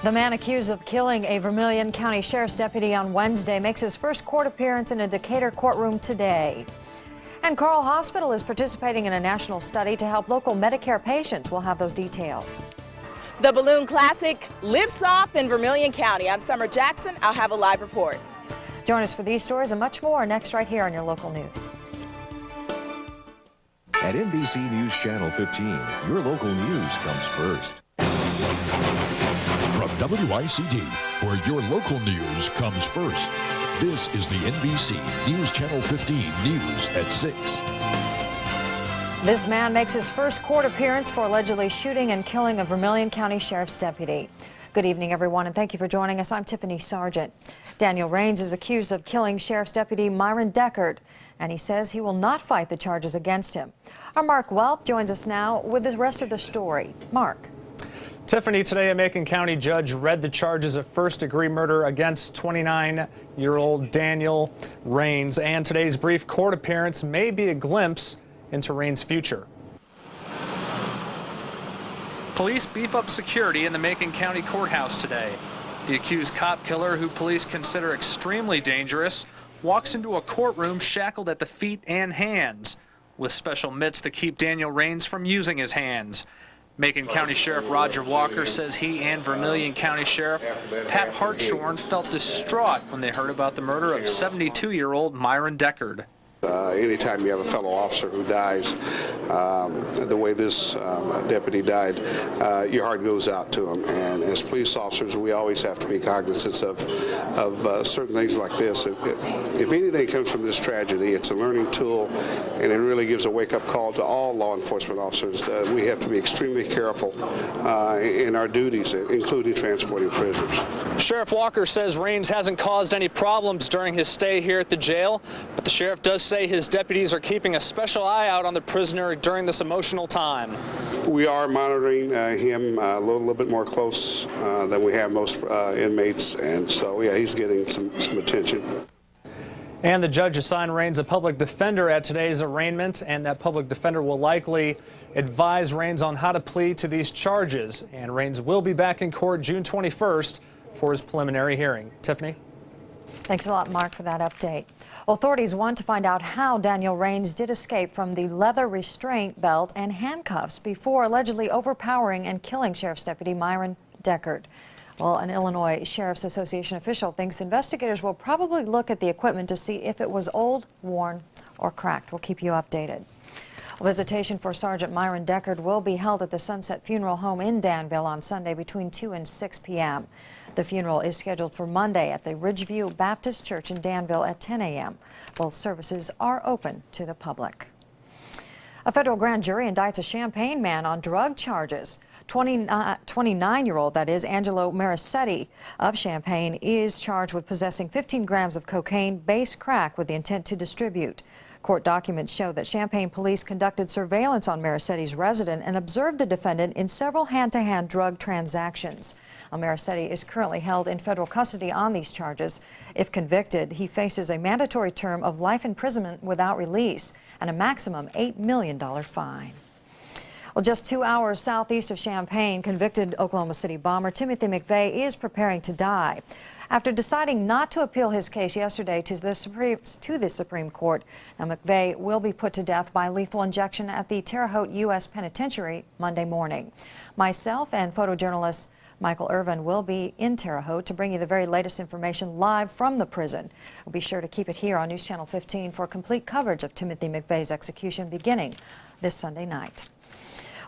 The man accused of killing a Vermilion County Sheriff's deputy on Wednesday makes his first court appearance in a Decatur courtroom today. And Carle Hospital is participating in a national study to help local Medicare patients. We'll have those details. The Balloon Classic lifts off in Vermilion County. I'm Summer Jackson. I'll have a live report. Join us for these stories and much more next right here on your local news. At NBC News Channel 15, your local news comes first. From WICD, where your local news comes first. This is the NBC News Channel 15 News at 6. This man makes his first court appearance for allegedly shooting and killing a Vermilion County Sheriff's deputy. Good evening, everyone, and thank you for joining us. I'm Tiffany Sargent. Daniel Rains is accused of killing Sheriff's Deputy Myron Deckard, and he says he will not fight the charges against him. Our Mark Welp joins us now with the rest of the story. Mark. Tiffany, today a Macon County judge read the charges of first-degree murder against 29-year-old Daniel Rains, and today's brief court appearance may be a glimpse into Rains' future. Police beef up security in the Macon County Courthouse today. The accused cop killer, who police consider extremely dangerous, walks into a courtroom shackled at the feet and hands, with special mitts to keep Daniel Rains from using his hands. Macon County Sheriff Roger Walker says he and Vermilion County Sheriff Pat Hartshorn felt distraught when they heard about the murder of 72-year-old Myron Deckard. Anytime you have a fellow officer who dies, the way this deputy died, your heart goes out to him. And as police officers, we always have to be cognizant of certain things like this. If anything comes from this tragedy, it's a learning tool, and it really gives a wake-up call to all law enforcement officers. We have to be extremely careful in our duties, including transporting prisoners. Sheriff Walker says Rains hasn't caused any problems during his stay here at the jail, but the sheriff does say his deputies are keeping a special eye out on the prisoner during this emotional time. We are monitoring him a little bit more close than we have most inmates, and so yeah, he's getting some attention. And the judge assigned Rains a public defender at today's arraignment, and that public defender will likely advise Rains on how to plead to these charges. And Rains will be back in court June 21st for his preliminary hearing. Tiffany? Thanks a lot, Mark, for that update. Authorities want to find out how Daniel Rains did escape from the leather restraint belt and handcuffs before allegedly overpowering and killing Sheriff's Deputy Myron Deckard. Well, an Illinois Sheriff's Association official thinks investigators will probably look at the equipment to see if it was old, worn, or cracked. We'll keep you updated. Visitation for Sergeant Myron Deckard will be held at the Sunset Funeral Home in Danville on Sunday between 2 and 6 p.m. The funeral is scheduled for Monday at the Ridgeview Baptist Church in Danville at 10 a.m. Both services are open to the public. A federal grand jury indicts a Champaign man on drug charges. 29-year-old, that is, Angelo Maricetti of Champaign, is charged with possessing 15 grams of cocaine base crack with the intent to distribute. Court documents show that Champaign police conducted surveillance on Maricetti's residence and observed the defendant in several hand-to-hand drug transactions. Maricetti is currently held in federal custody on these charges. If convicted, he faces a mandatory term of life imprisonment without release and a maximum $8 million fine. Well, just 2 hours southeast of Champaign, convicted Oklahoma City bomber Timothy McVeigh is preparing to die. After deciding not to appeal his case yesterday to the Supreme Court, now McVeigh will be put to death by lethal injection at the Terre Haute U.S. Penitentiary Monday morning. Myself and photojournalist Michael Irvin will be in Terre Haute to bring you the very latest information live from the prison. We'll be sure to keep it here on News Channel 15 for complete coverage of Timothy McVeigh's execution beginning this Sunday night.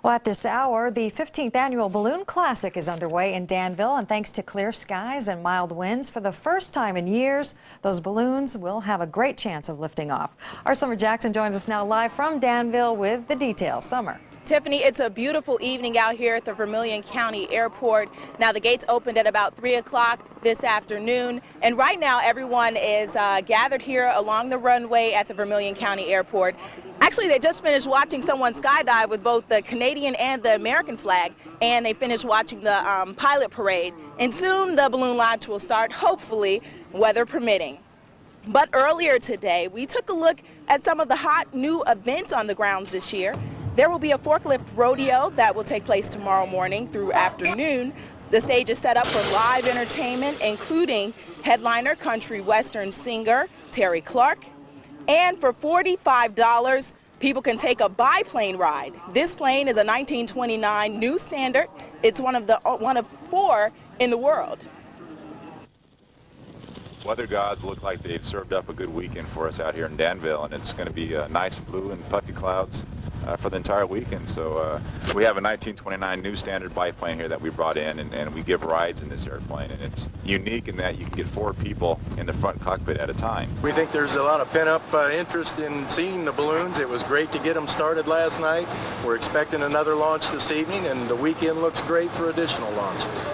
Well, at this hour, the 15th annual Balloon Classic is underway in Danville, and thanks to clear skies and mild winds, for the first time in years, those balloons will have a great chance of lifting off. Our Summer Jackson joins us now live from Danville with the details. Summer. Tiffany, it's a beautiful evening out here at the Vermilion County Airport. Now, the gates opened at about 3 o'clock this afternoon, and right now everyone is gathered here along the runway at the Vermilion County Airport. Actually, they just finished watching someone skydive with both the Canadian and the American flag, and they finished watching the pilot parade. And soon the balloon launch will start, hopefully, weather permitting. But earlier today, we took a look at some of the hot new events on the grounds this year. There will be a forklift rodeo that will take place tomorrow morning through afternoon. The stage is set up for live entertainment, including headliner country western singer Terry Clark. And for $45, people can take a biplane ride. This plane is a 1929 new standard. It's one of 4 in the world. Weather gods look like they've served up a good weekend for us out here in Danville, and it's going to be nice and blue and puffy clouds for the entire weekend. So we have a 1929 new standard biplane here that we brought in, and we give rides in this airplane, and it's unique in that you can get 4 people in the front cockpit at a time. We think there's a lot of pent-up interest in seeing the balloons. It was great to get them started last night. We're expecting another launch this evening, and the weekend looks great for additional launches.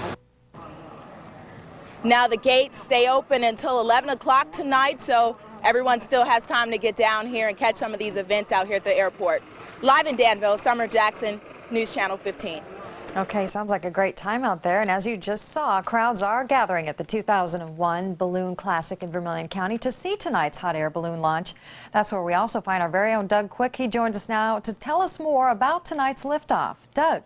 Now the gates stay open until 11 o'clock tonight, so everyone still has time to get down here and catch some of these events out here at the airport. Live in Danville, Summer Jackson, News Channel 15. Okay, sounds like a great time out there. And as you just saw, crowds are gathering at the 2001 Balloon Classic in Vermilion County to see tonight's hot air balloon launch. That's where we also find our very own Doug Quick. He joins us now to tell us more about tonight's liftoff. Doug.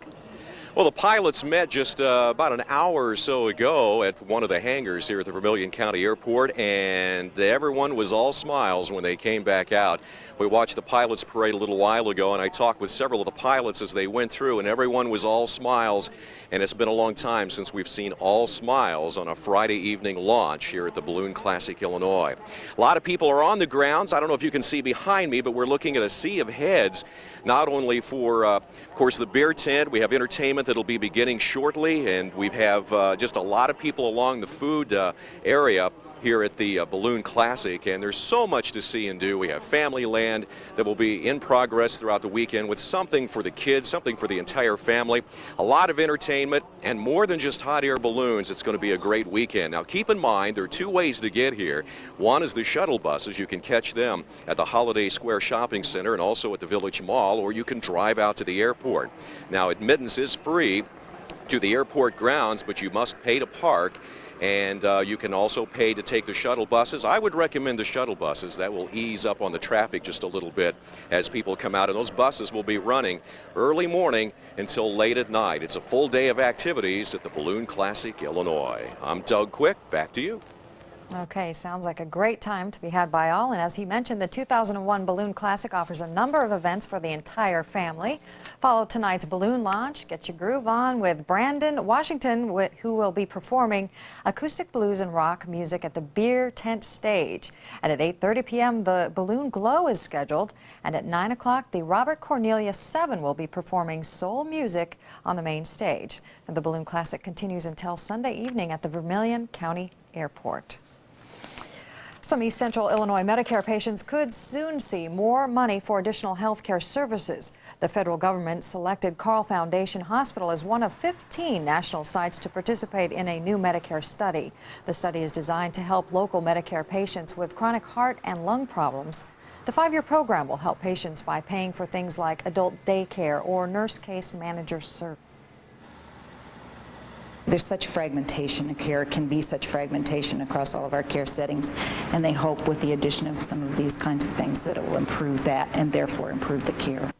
Well, the pilots met just about an hour or so ago at one of the hangars here at the Vermilion County Airport, and everyone was all smiles when they came back out. We watched the pilots parade a little while ago, and I talked with several of the pilots as they went through, and everyone was all smiles. And it's been a long time since we've seen all smiles on a Friday evening launch here at the Balloon Classic, Illinois. A lot of people are on the grounds. I don't know if you can see behind me, but we're looking at a sea of heads, not only for, of course, the beer tent. We have entertainment that'll be beginning shortly, and we have just a lot of people along the food area here at the Balloon Classic, and there's so much to see and do. We have family land that will be in progress throughout the weekend with something for the kids, something for the entire family, a lot of entertainment, and more than just hot air balloons. It's going to be a great weekend. Now keep in mind there are 2 ways to get here. One is the shuttle buses. You can catch them at the Holiday Square Shopping Center and also at the Village Mall, or you can drive out to the airport. Now admittance is free to the airport grounds, but you must pay to park. And you can also pay to take the shuttle buses. I would recommend the shuttle buses. That will ease up on the traffic just a little bit as people come out. And those buses will be running early morning until late at night. It's a full day of activities at the Balloon Classic, Illinois. I'm Doug Quick. Back to you. Okay, sounds like a great time to be had by all. And as he mentioned, the 2001 Balloon Classic offers a number of events for the entire family. Follow tonight's balloon launch. Get your groove on with Brandon Washington, who will be performing acoustic blues and rock music at the Beer Tent stage. And at 8:30 p.m., the Balloon Glow is scheduled. And at 9 o'clock, the Robert Cornelius 7 will be performing soul music on the main stage. And the Balloon Classic continues until Sunday evening at the Vermilion County Airport. Some East Central Illinois Medicare patients could soon see more money for additional health care services. The federal government selected Carle Foundation Hospital as one of 15 national sites to participate in a new Medicare study. The study is designed to help local Medicare patients with chronic heart and lung problems. The 5-year program will help patients by paying for things like adult daycare or nurse case manager service. There's such fragmentation of care, can be such fragmentation across all of our care settings, and they hope with the addition of some of these kinds of things that it will improve that and therefore improve the care.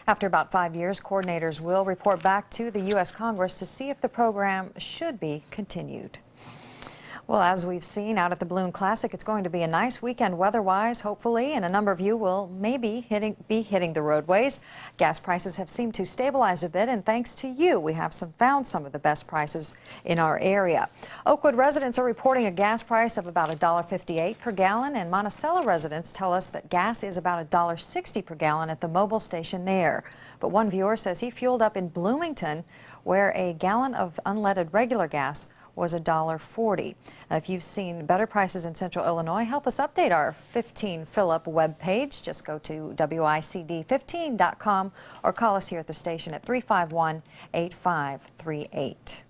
After about 5 years, coordinators will report back to the U.S. Congress to see if the program should be continued. Well, as we've seen out at the Balloon Classic, it's going to be a nice weekend weather-wise, hopefully, and a number of you will maybe be hitting the roadways. Gas prices have seemed to stabilize a bit, and thanks to you, we have found some of the best prices in our area. Oakwood residents are reporting a gas price of about $1.58 per gallon, and Monticello residents tell us that gas is about $1.60 per gallon at the mobile station there. But one viewer says he fueled up in Bloomington, where a gallon of unleaded regular gas was $1.40. Now, if you've seen better prices in Central Illinois, help us update our 15 fill-up webpage. Just go to WICD15.com or call us here at the station at 351-8538.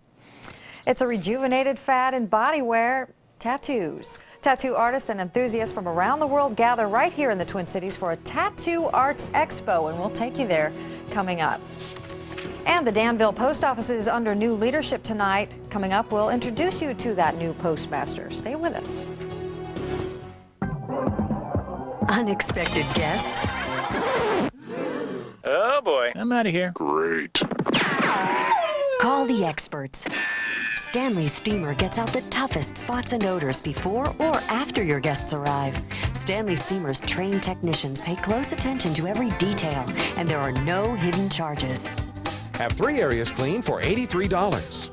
It's a rejuvenated fad in body wear, tattoos. Tattoo artists and enthusiasts from around the world gather right here in the Twin Cities for a Tattoo Arts Expo, and we'll take you there coming up. And the Danville Post Office is under new leadership tonight. Coming up, we'll introduce you to that new postmaster. Stay with us. Unexpected guests. Oh boy, I'm out of here. Great. Call the experts. Stanley Steamer gets out the toughest spots and odors before or after your guests arrive. Stanley Steamer's trained technicians pay close attention to every detail, and there are no hidden charges. Have 3 areas cleaned for $83.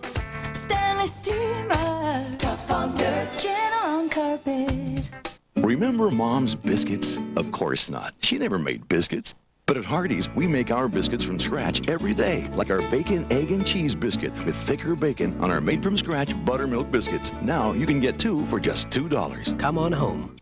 Stanley Steamer, tough on dirt, gentle on carpet. Remember Mom's biscuits? Of course not. She never made biscuits. But at Hardee's, we make our biscuits from scratch every day, like our bacon, egg, and cheese biscuit with thicker bacon on our made-from-scratch buttermilk biscuits. Now you can get 2 for just $2. Come on home.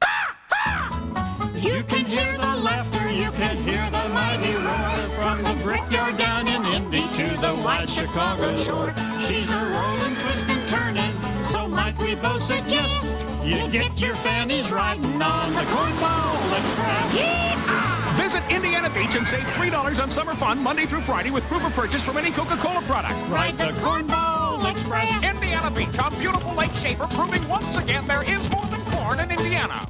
You can hear the laughter, you can hear the mighty roar, from the brickyard down in Indy to the wide Chicago shore. She's a rolling, twisting, turning, so might we both suggest you get your fannies riding on the Cornball Express. Yee-haw! Visit Indiana Beach and save $3 on summer fun Monday through Friday with proof of purchase from any Coca-Cola product. Ride the Cornball Express. Indiana Beach on beautiful Lake Shafer, proving once again there is more than corn in Indiana.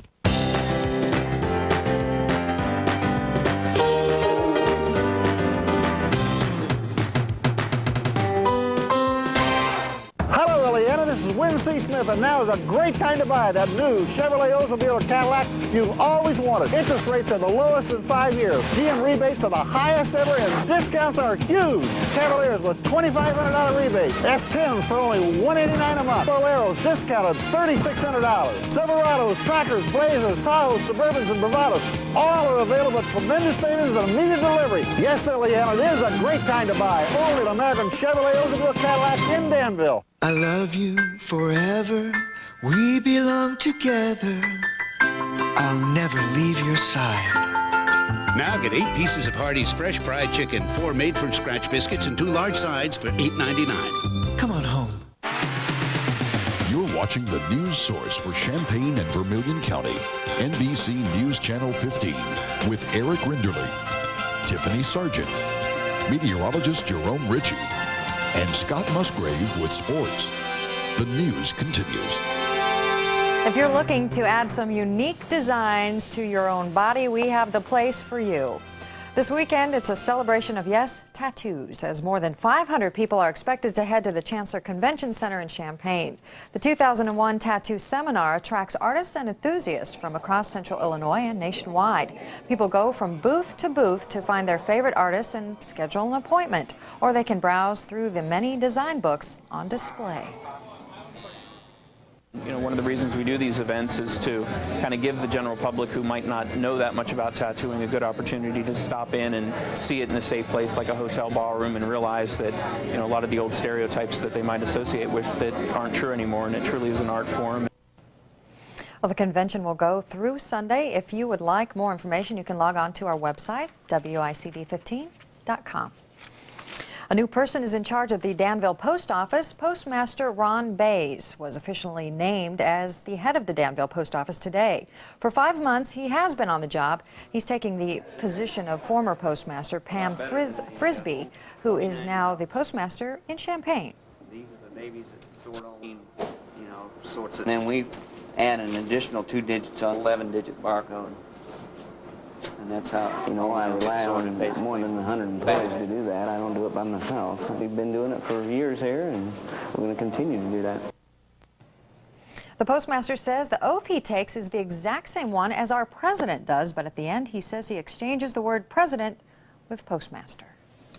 Hello, Indiana. This is Win C. Smith, and now is a great time to buy that new Chevrolet Oldsmobile or Cadillac you've always wanted. Interest rates are the lowest in 5 years. GM rebates are the highest ever, and discounts are huge. Cavaliers with $2,500 rebate. S10s for only $189 a month. Boleros discounted $3,600. Silverados, Trackers, Blazers, Tahoes, Suburbans, and Bravados all are available at tremendous savings and immediate delivery. Yes, Indiana, it is a great time to buy. Only at American Chevrolet Oldsmobile Cadillac in Danville. I love you forever, we belong together, I'll never leave your side. Now get 8 pieces of Hardee's fresh fried chicken, 4 made-from-scratch biscuits, and 2 large sides for $8.99. Come on home. You're watching the news source for Champaign and Vermilion County, NBC News Channel 15, with Eric Rinderly, Tiffany Sargent, meteorologist Jerome Ritchie, and Scott Musgrave with sports. The news continues. If you're looking to add some unique designs to your own body, we have the place for you. This weekend, it's a celebration of, yes, tattoos, as more than 500 people are expected to head to the Chancellor Convention Center in Champaign. The 2001 Tattoo Seminar attracts artists and enthusiasts from across Central Illinois and nationwide. People go from booth to find their favorite artists and schedule an appointment, or they can browse through the many design books on display. You know, one of the reasons we do these events is to kind of give the general public who might not know that much about tattooing a good opportunity to stop in and see it in a safe place like a hotel ballroom and realize that, you know, a lot of the old stereotypes that they might associate with that aren't true anymore, and it truly is an art form. Well, the convention will go through Sunday. If you would like more information, you can log on to our website, WICD15.com. A new person is in charge of the Danville Post Office. Postmaster Ron Bays was officially named as the head of the Danville Post Office today. For 5 months, he has been on the job. He's taking the position of former postmaster Pam Frisbee, who is now the postmaster in Champaign. These are the babies that sort on, sorts of. And then we add an additional 2 digits on 11-digit barcode. And that's how, I rely on more than 100 employees to do that. I don't do it by myself. We've been doing it for years here, and we're going to continue to do that. The postmaster says the oath he takes is the exact same one as our president does, but at the end he says he exchanges the word president with postmaster.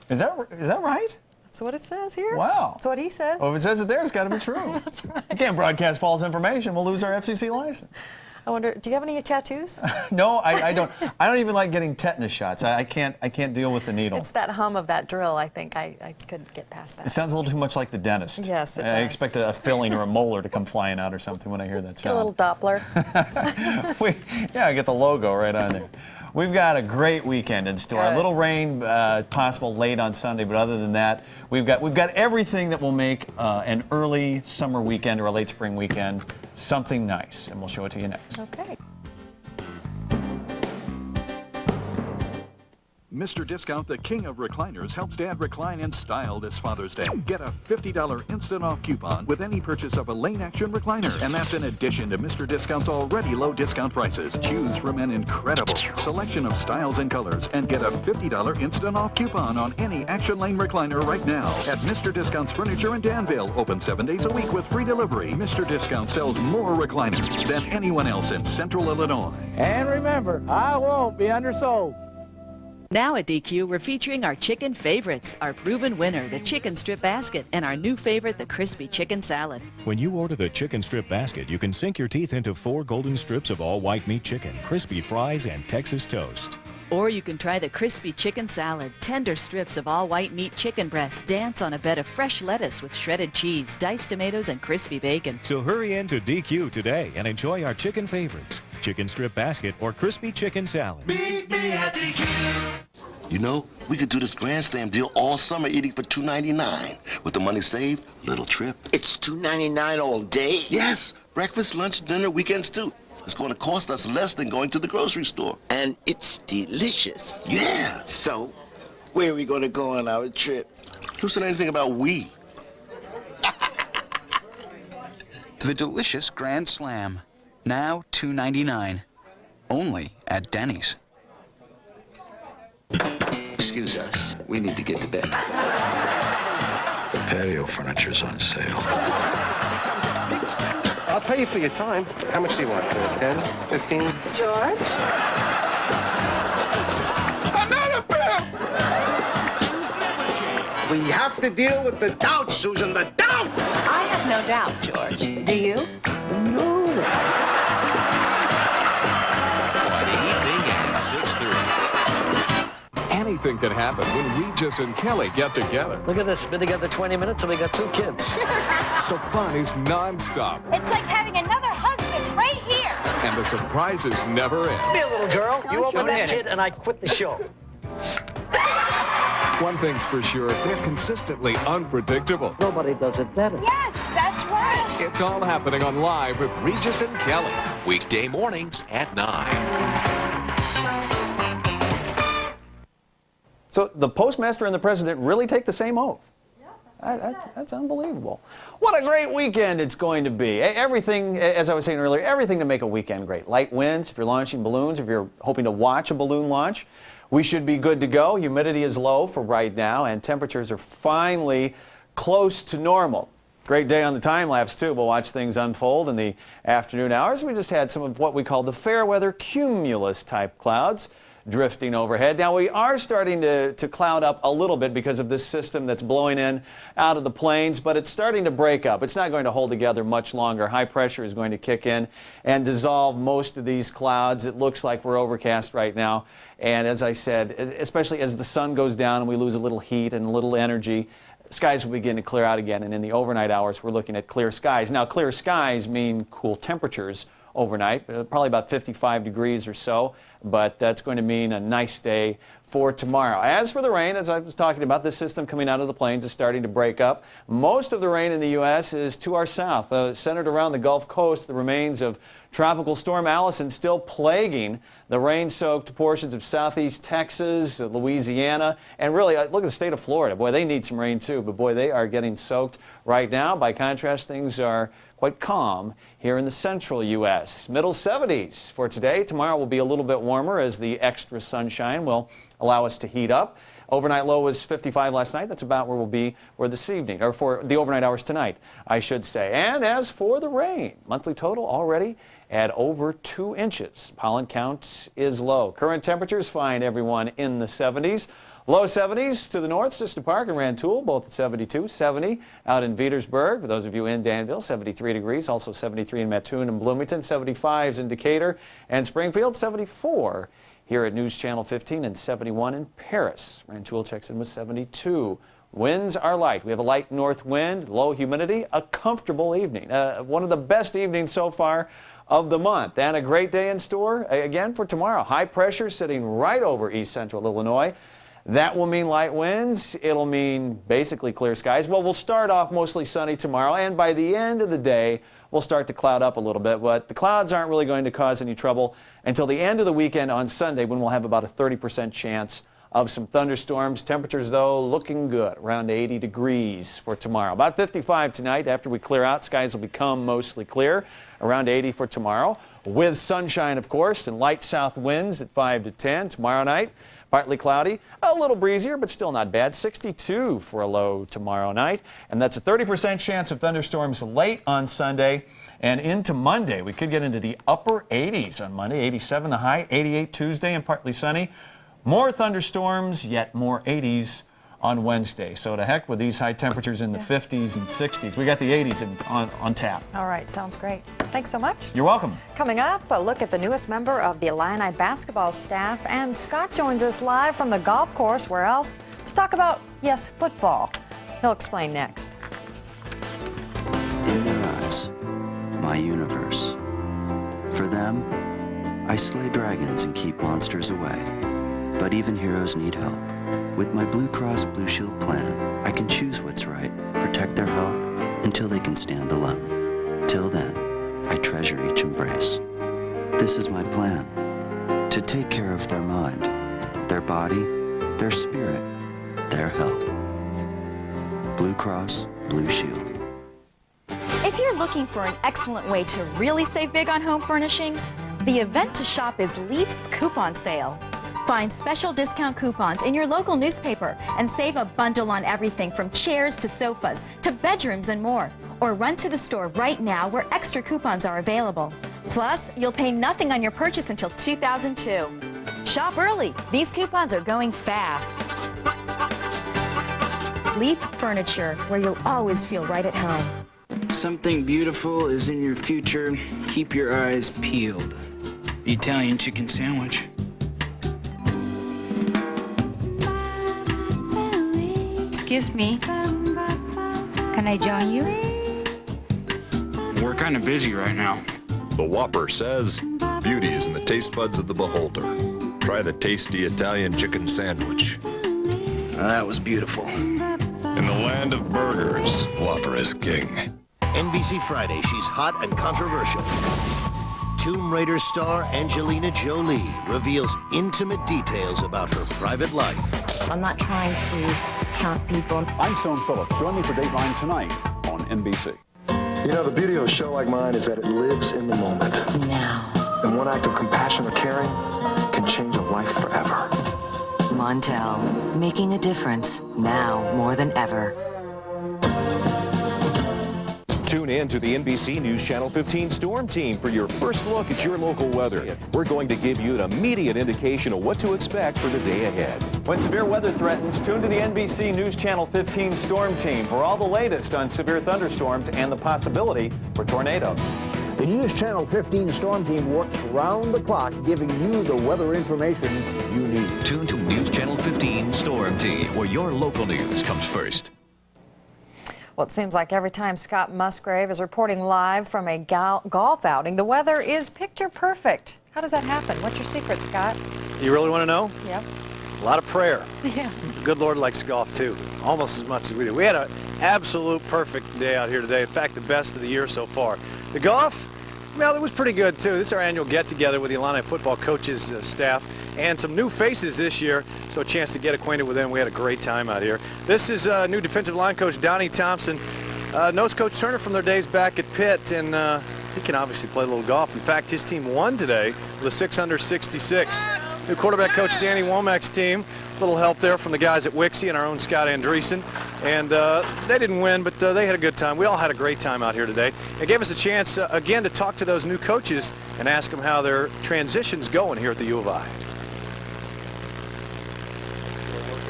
Is that right? That's what it says here. Wow. That's what he says. Well, if it says it there, it's got to be true. That's right. You can't broadcast false information. We'll lose our FCC license. I wonder, do you have any tattoos? No, I don't. I don't even like getting tetanus shots. I can't deal with the needle. It's that hum of that drill. I think I couldn't get past that. It sounds a little too much like the dentist. Yes, it does. I expect a filling or a molar to come flying out or something when I hear that sound. Get a little Doppler. I get the logo right on there. We've got a great weekend in store. A little rain possible late on Sunday, but other than that, we've got everything that will make an early summer weekend or a late spring weekend something nice, and we'll show it to you next. Okay. Mr. Discount, the king of recliners, helps Dad recline in style this Father's Day. Get a $50 instant off coupon with any purchase of a Lane Action recliner. And that's in addition to Mr. Discount's already low discount prices. Choose from an incredible selection of styles and colors and get a $50 instant off coupon on any Action Lane recliner right now at Mr. Discount's Furniture in Danville. Open 7 days a week with free delivery. Mr. Discount sells more recliners than anyone else in Central Illinois. And remember, I won't be undersold. Now at DQ, we're featuring our chicken favorites, our proven winner, the chicken strip basket, and our new favorite, the crispy chicken salad. When you order the chicken strip basket, you can sink your teeth into 4 golden strips of all white meat chicken, crispy fries, and Texas toast. Or you can try the crispy chicken salad, tender strips of all white meat chicken breast, dance on a bed of fresh lettuce with shredded cheese, diced tomatoes, and crispy bacon. So hurry in to DQ today and enjoy our chicken favorites, chicken strip basket or crispy chicken salad. Meet me at DQ. You know, we could do this Grand Slam deal all summer eating for $2.99. With the money saved, little trip. It's $2.99 all day? Yes, breakfast, lunch, dinner, weekends too. It's going to cost us less than going to the grocery store. And it's delicious. Yeah. So, where are we going to go on our trip? Who said anything about we? The delicious Grand Slam. Now $2.99. Only at Denny's. Excuse us. We need to get to bed. The patio furniture's on sale. I'll pay you for your time. How much do you want? 10? 15? George? Another bill! We have to deal with the doubt, Susan, the doubt! I have no doubt, George. Do you? No. Friday evening at 6:30. Anything can happen when Regis and Kelly get together. Look at this. Been together 20 minutes and we got 2 kids. The fun is non-stop. It's like having another husband right here. And the surprises never end. Be a little girl. You open this kid and I quit the show. One thing's for sure, they're consistently unpredictable. Nobody does it better. Yes, that's right. It's all happening on Live with Regis and Kelly. Weekday mornings at 9. So the postmaster and the president really take the same oath. That's unbelievable. What a great weekend it's going to be. Everything, as I was saying earlier, everything to make a weekend great. Light winds, if you're launching balloons, if you're hoping to watch a balloon launch, we should be good to go. Humidity is low for right now, and temperatures are finally close to normal. Great day on the time lapse too. We'll watch things unfold in the afternoon hours. We just had some of what we call the fair weather cumulus type clouds drifting overhead. Now we are starting to cloud up a little bit because of this system that's blowing in out of the plains, but it's starting to break up. It's not going to hold together much longer. High pressure is going to kick in and dissolve most of these clouds. It looks like we're overcast right now. And as I said, especially as the sun goes down and we lose a little heat and a little energy, skies will begin to clear out again. And in the overnight hours, we're looking at clear skies. Now, clear skies mean cool temperatures overnight, probably about 55 degrees or so, but that's going to mean a nice day for tomorrow. As for the rain, as I was talking about, this system coming out of the plains is starting to break up. Most of the rain in the U.S. is to our south, centered around the Gulf Coast. The remains of Tropical Storm Allison still plaguing the rain-soaked portions of southeast Texas, Louisiana, and really, look at the state of Florida. Boy, they need some rain too, but boy, they are getting soaked right now. By contrast, things are quite calm here in the central U.S. Middle 70s for today. Tomorrow will be a little bit warmer as the extra sunshine will allow us to heat up. Overnight low was 55 last night. That's about where we'll be for this evening, or for the overnight hours tonight, I should say. And as for the rain, monthly total already at over 2 inches. Pollen count is low. Current temperatures find everyone in the 70s. Low 70s to the north, Sister Park and Rantoul, both at 72, 70 out in Petersburg. For those of you in Danville, 73 degrees, also 73 in Mattoon and Bloomington, 75s in Decatur and Springfield, 74 here at News Channel 15 and 71 in Paris. Rantoul checks in with 72. Winds are light. We have a light north wind, low humidity, a comfortable evening. One of the best evenings so far of the month, and a great day in store again for tomorrow. High pressure sitting right over east central Illinois. That will mean light winds. It'll mean basically clear skies. Well, we'll start off mostly sunny tomorrow, and by the end of the day, we'll start to cloud up a little bit. But the clouds aren't really going to cause any trouble until the end of the weekend on Sunday, when we'll have about a 30% chance of some thunderstorms. Temperatures, though, looking good, around 80 degrees for tomorrow. About 55 tonight. After we clear out, skies will become mostly clear, around 80 for tomorrow, with sunshine, of course, and light south winds at 5 to 10. Tomorrow night, partly cloudy, a little breezier, but still not bad. 62 for a low tomorrow night, and that's a 30% chance of thunderstorms late on Sunday and into Monday. We could get into the upper 80s on Monday, 87 the high, 88 Tuesday, and partly sunny. More thunderstorms, yet more 80s on Wednesday. So to heck with these high temperatures in the 50s and 60s. We got the 80s on tap. All right, sounds great. Thanks so much. You're welcome. Coming up, a look at the newest member of the Illini basketball staff, and Scott joins us live from the golf course. Where else? To talk about, yes, football. He'll explain next. In their eyes, my universe. For them, I slay dragons and keep monsters away. But even heroes need help. With my Blue Cross Blue Shield plan, I can choose what's right, protect their health until they can stand alone. Till then, I treasure each embrace. This is my plan, to take care of their mind, their body, their spirit, their health. Blue Cross Blue Shield. If you're looking for an excellent way to really save big on home furnishings, the event to shop is Leith's Coupon Sale. Find special discount coupons in your local newspaper and save a bundle on everything from chairs to sofas to bedrooms and more. Or run to the store right now where extra coupons are available. Plus, you'll pay nothing on your purchase until 2002. Shop early. These coupons are going fast. Leith Furniture, where you'll always feel right at home. Something beautiful is in your future. Keep your eyes peeled. The Italian chicken sandwich. Excuse me. Can I join you? We're kind of busy right now. The Whopper says, beauty is in the taste buds of the beholder. Try the tasty Italian chicken sandwich. That was beautiful. In the land of burgers, Whopper is king. NBC Friday, she's hot and controversial. Tomb Raider star Angelina Jolie reveals intimate details about her private life. I'm not trying to count people. I'm Stone Phillips. Join me for Dateline tonight on NBC. You know, the beauty of a show like mine is that it lives in the moment. Now. And one act of compassion or caring can change a life forever. Montel, making a difference now more than ever. Tune in to the NBC News Channel 15 Storm Team for your first look at your local weather. We're going to give you an immediate indication of what to expect for the day ahead. When severe weather threatens, tune to the NBC News Channel 15 Storm Team for all the latest on severe thunderstorms and the possibility for tornadoes. The News Channel 15 Storm Team works round the clock, giving you the weather information you need. Tune to News Channel 15 Storm Team, where your local news comes first. Well, it seems like every time Scott Musgrave is reporting live from a golf outing, the weather is picture perfect. How does that happen? What's your secret, Scott? You really want to know? Yep. A lot of prayer. Yeah. The good Lord likes golf too, almost as much as we do. We had an absolute perfect day out here today. In fact, the best of the year so far. The golf, well, it was pretty good too. This is our annual get-together with the Illini football coaches staff and some new faces this year, so a chance to get acquainted with them. We had a great time out here. This is new defensive line coach Donnie Thompson, knows Coach Turner from their days back at Pitt, and he can obviously play a little golf. In fact, his team won today with a 6 under 66. New quarterback coach Danny Womack's team, a little help there from the guys at WICD and our own Scott Andreessen. And they didn't win, but they had a good time. We all had a great time out here today. It gave us a chance, again, to talk to those new coaches and ask them how their transition's going here at the U of I.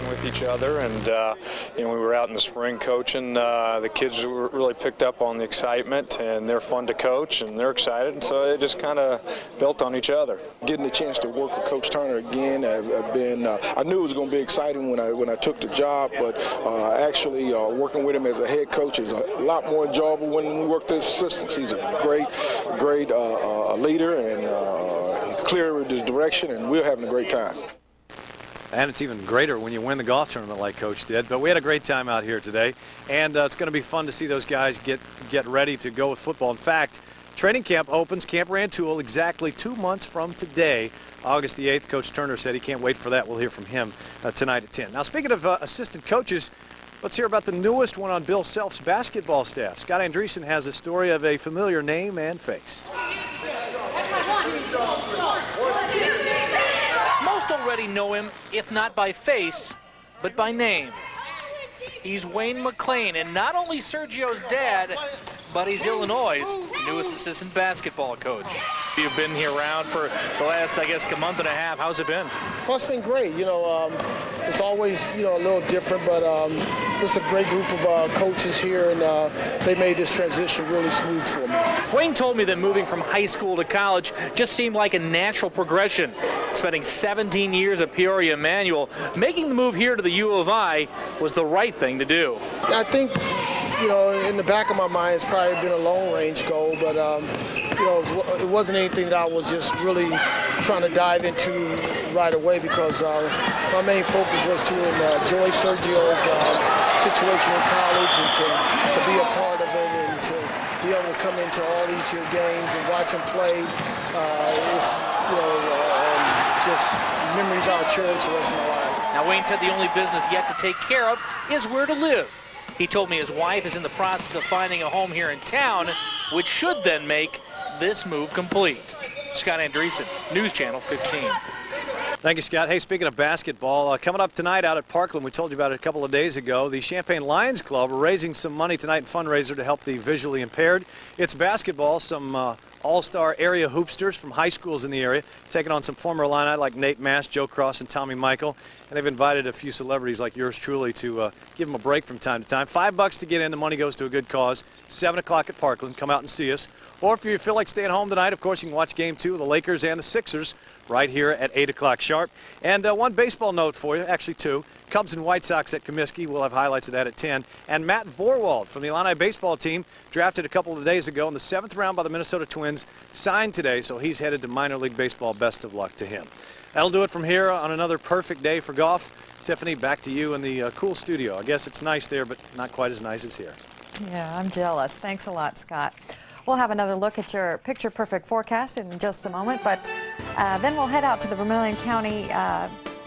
With each other, and you know, we were out in the spring coaching. The kids really picked up on the excitement, and they're fun to coach, and they're excited, and so it just kind of built on each other. Getting the chance to work with Coach Turner again, I've been. I knew it was going to be exciting when I took the job, but actually working with him as a head coach is a lot more enjoyable when we work as assistants. He's a great leader, and clear with his direction, and we're having a great time. And it's even greater when you win the golf tournament like Coach did. But we had a great time out here today, and it's going to be fun to see those guys get ready to go with football. In fact, Training camp opens Camp Rantoul exactly 2 months from today, August the 8th. Coach Turner said he can't wait for that. We'll hear from him tonight at 10. Now, speaking of assistant coaches, let's hear about the newest one on Bill Self's basketball staff. Scott Andreessen has a story of a familiar name and face. Most already know him, if not by face, but by name. He's Wayne McLean, and not only Sergio's dad, but he's Illinois' newest assistant basketball coach. You've been here around for the last, I guess, a month and a half. How's it been? Well, it's been great. It's always, a little different, but it's a great group of coaches here, and they made this transition really smooth for me. Wayne told me that moving from high school to college just seemed like a natural progression. Spending 17 years at Peoria Emmanuel, making the move here to the U of I was the right thing to do. I think, in the back of my mind, it's probably been a long-range goal, but, it wasn't anything that I was just really trying to dive into right away, because my main focus was to enjoy Sergio's situation in college and to be a part of it and to be able to come into all these here games and watch him play. Just memories I'll cherish the rest of my life. Now, Wayne said the only business yet to take care of is where to live. He told me his wife is in the process of finding a home here in town, which should then make this move complete. Scott Andreessen, News Channel 15. Thank you, Scott. Hey, speaking of basketball, coming up tonight out at Parkland, we told you about it a couple of days ago, the Champaign Lions Club are raising some money tonight in fundraiser to help the visually impaired. It's basketball, some all-star area hoopsters from high schools in the area, taking on some former Illini like Nate Mass, Joe Cross, and Tommy Michael. And they've invited a few celebrities like yours truly to give them a break from time to time. $5 to get in. The money goes to a good cause. 7 o'clock at Parkland. Come out and see us. Or if you feel like staying home tonight, of course, you can watch Game 2 of the Lakers and the Sixers right here at 8 o'clock sharp. And one baseball note for you, actually two. Cubs and White Sox at Comiskey. We'll have highlights of that at 10. And Matt Vorwald from the Illini baseball team, drafted a couple of days ago in the 7th round by the Minnesota Twins, signed today, so he's headed to minor league baseball. Best of luck to him. That'll do it from here on another perfect day for golf. Tiffany, back to you in the cool studio. I guess it's nice there, but not quite as nice as here. Yeah, I'm jealous. Thanks a lot, Scott. We'll have another look at your picture-perfect forecast in just a moment, but then we'll head out to the Vermilion County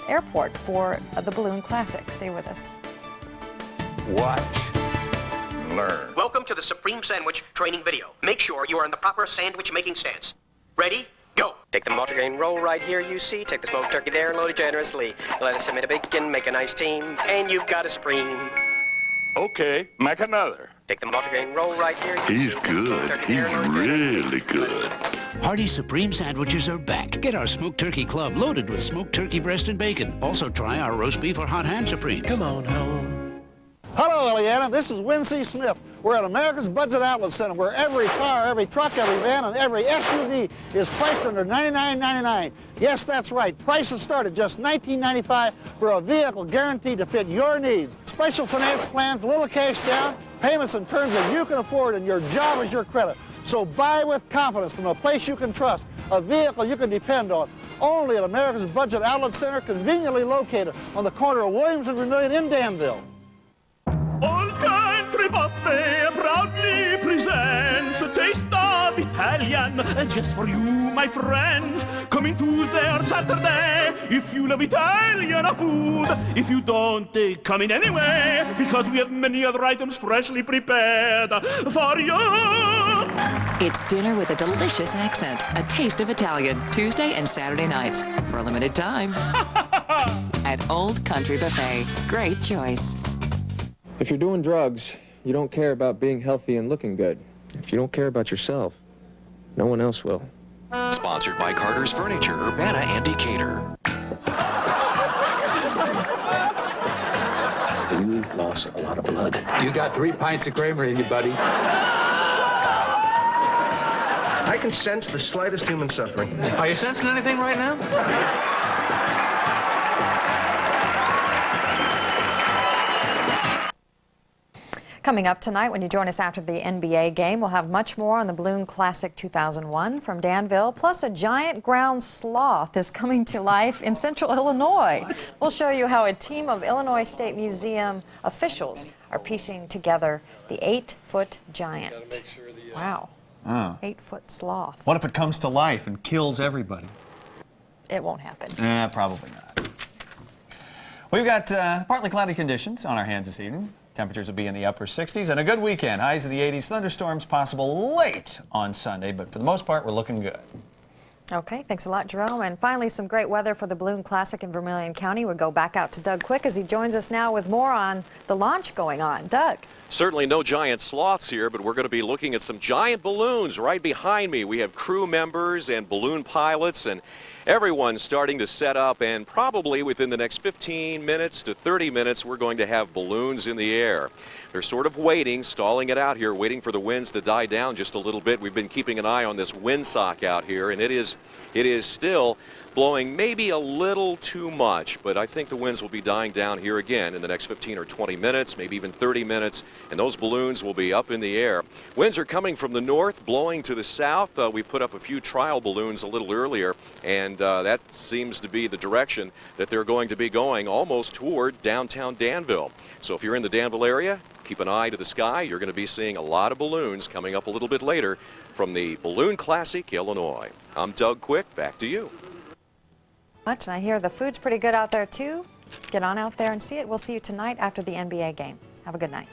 Airport for the Balloon Classic. Stay with us. Watch. Learn. Welcome to the Supreme Sandwich training video. Make sure you are in the proper sandwich making stance. Ready? Go! Take the multigrain roll right here, you see. Take the smoked turkey there and load it generously. Let us submit a bacon, make a nice team, and you've got a supreme. Okay, make another. Take the multigrain roll right here. He's good. He's really good. Hearty Supreme Sandwiches are back. Get our Smoked Turkey Club loaded with smoked turkey breast and bacon. Also try our roast beef or hot ham Supreme. Come on home. Hello, Eliana. This is Win C. Smith. We're at America's Budget Outlet Center, where every car, every truck, every van, and every SUV is priced under $99.99. Yes, that's right. Prices start at just $19.95 for a vehicle guaranteed to fit your needs. Special finance plans, little cash down, payments and terms that you can afford, and your job is your credit. So buy with confidence from a place you can trust, a vehicle you can depend on. Only at America's Budget Outlet Center, conveniently located on the corner of Williams and Vermilion in Danville. Old Country Buffet proudly presents a taste of Italian just for you, my friends. Coming Tuesday or Saturday, if you love Italian food. If you don't, come in anyway, because we have many other items freshly prepared for you. It's dinner with a delicious accent, a taste of Italian, Tuesday and Saturday nights, for a limited time. At Old Country Buffet, great choice. If you're doing drugs, you don't care about being healthy and looking good. If you don't care about yourself, no one else will. Sponsored by Carter's Furniture, Urbana, and Decatur. You lost a lot of blood. You got 3 pints of Kramer in you, buddy. I can sense the slightest human suffering. Are you sensing anything right now? Coming up tonight, when you join us after the NBA game, we'll have much more on the Balloon Classic 2001 from Danville, plus a giant ground sloth is coming to life in central Illinois. We'll show you how a team of Illinois State Museum officials are piecing together the 8-foot giant. Wow. Oh. 8-foot sloth. What if it comes to life and kills everybody? It won't happen. Probably not. We've got partly cloudy conditions on our hands this evening. Temperatures will be in the upper 60s and a good weekend. Highs of the 80s. Thunderstorms possible late on Sunday, but for the most part, we're looking good. Okay, thanks a lot, Jerome. And finally, some great weather for the Balloon Classic in Vermilion County. We'll go back out to Doug Quick as he joins us now with more on the launch going on. Doug. Certainly no giant sloths here, but we're going to be looking at some giant balloons right behind me. We have crew members and balloon pilots and everyone's starting to set up, and probably within the next 15 minutes to 30 minutes, we're going to have balloons in the air. They're sort of waiting, stalling it out here, waiting for the winds to die down just a little bit. We've been keeping an eye on this windsock out here, and it is still blowing maybe a little too much, but I think the winds will be dying down here again in the next 15 or 20 minutes, maybe even 30 minutes, and those balloons will be up in the air. Winds are coming from the north, blowing to the south. We put up a few trial balloons a little earlier, and that seems to be the direction that they're going to be going, almost toward downtown Danville. So if you're in the Danville area, keep an eye to the sky. You're going to be seeing a lot of balloons coming up a little bit later from the Balloon Classic, Illinois. I'm Doug Quick. Back to you. Much, and I hear the food's pretty good out there too. Get on out there and see it. We'll see you tonight after the NBA game. Have a good night.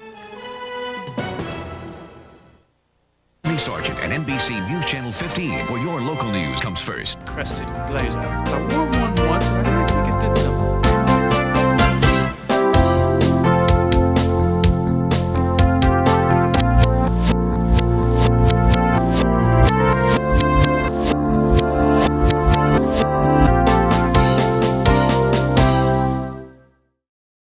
Lee Sargent and NBC News Channel 15, where your local news comes first. Crested blazer. I wore one once and I